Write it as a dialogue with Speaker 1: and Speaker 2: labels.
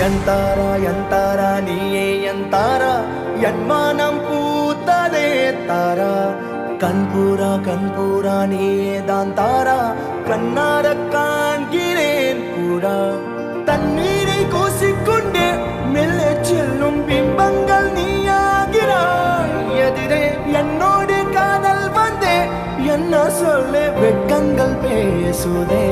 Speaker 1: எந்தாரா நீயே எந்தாரா என் மனம் பூத்ததே தாரா கண்பூரா நீயே தான் தாரா கண்ணார காண்கிறேன் கூடா தண்ணீரை கூசிக்கொண்டே மெல்ல செல்லும் பிம்பங்கள் நீயாகிறாய் எதிரே என்னோடு காதல் வந்தே என்ன சொல்ல வெட்கங்கள் பேசுதே